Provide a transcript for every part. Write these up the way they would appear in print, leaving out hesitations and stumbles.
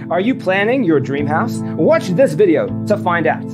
Are you planning your dream house? Watch this video to find out.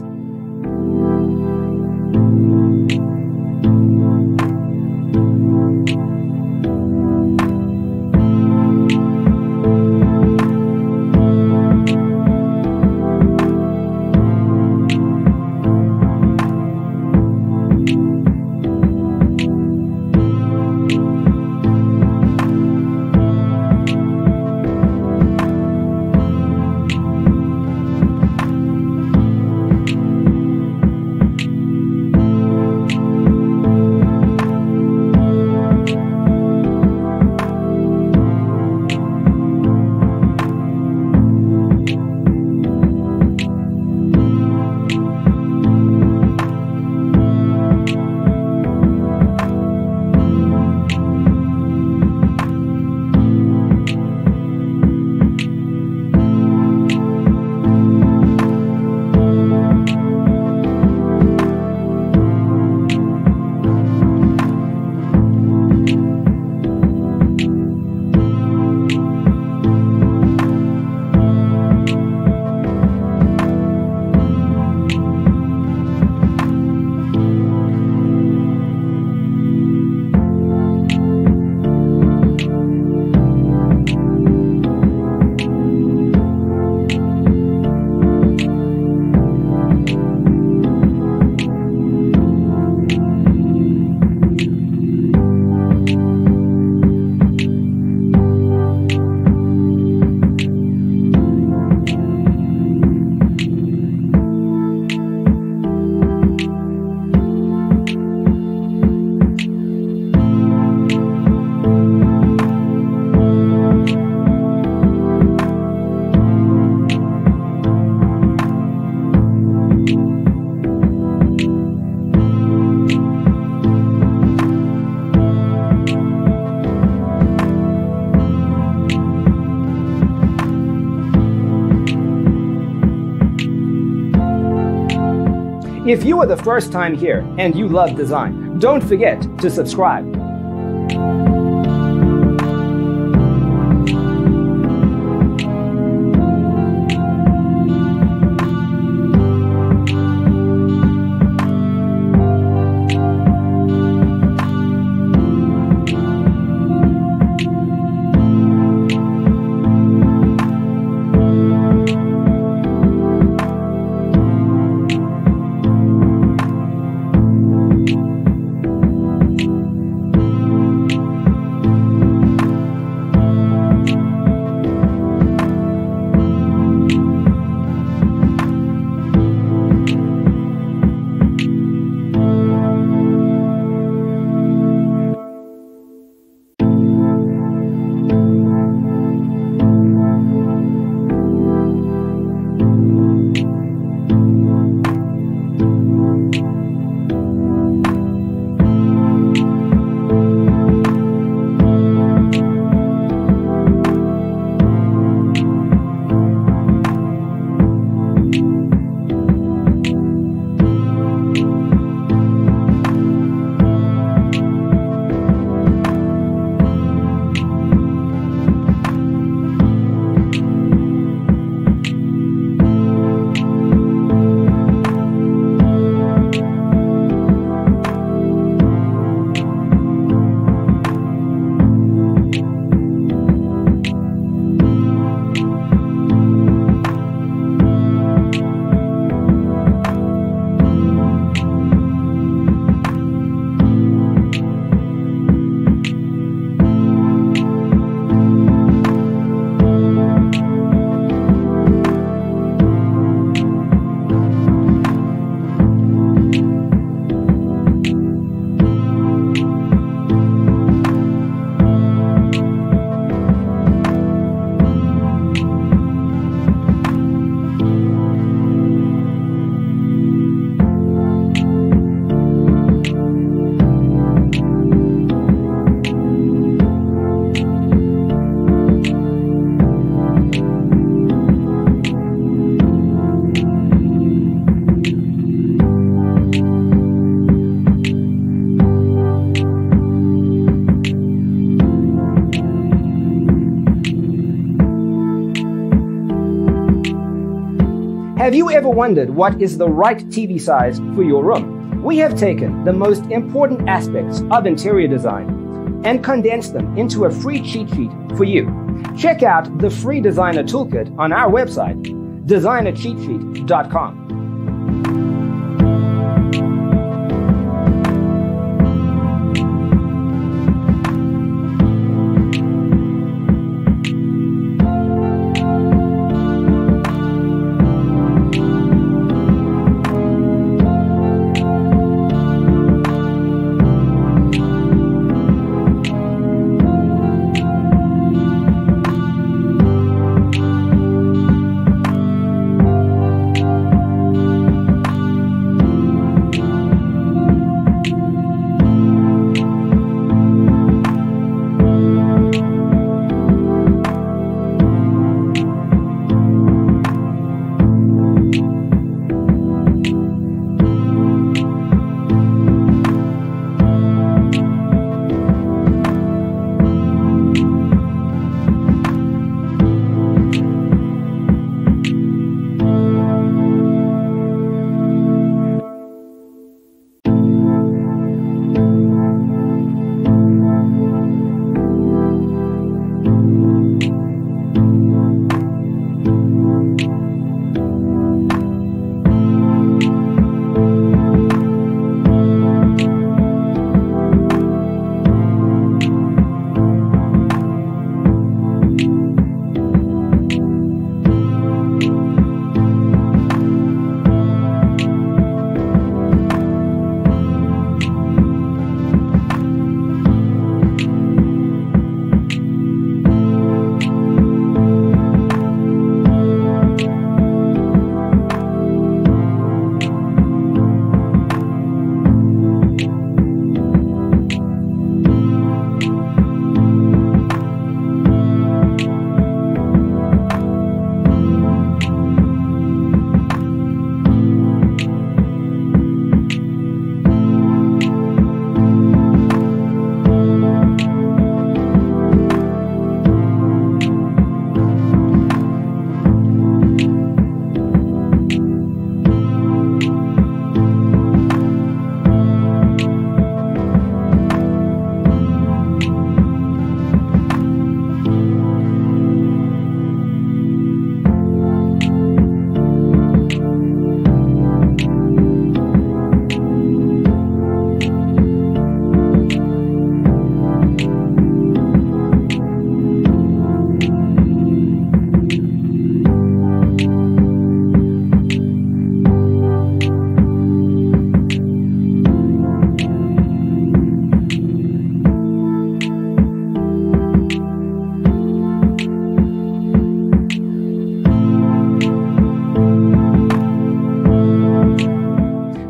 If you are the first time here and you love design, don't forget to subscribe. Have you ever wondered what is the right TV size for your room? We have taken the most important aspects of interior design and condensed them into a free cheat sheet for you. Check out the free designer toolkit on our website, designercheatsheet.com.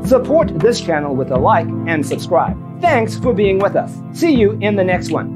Support this channel with a like and subscribe. Thanks for being with us. See you in the next one.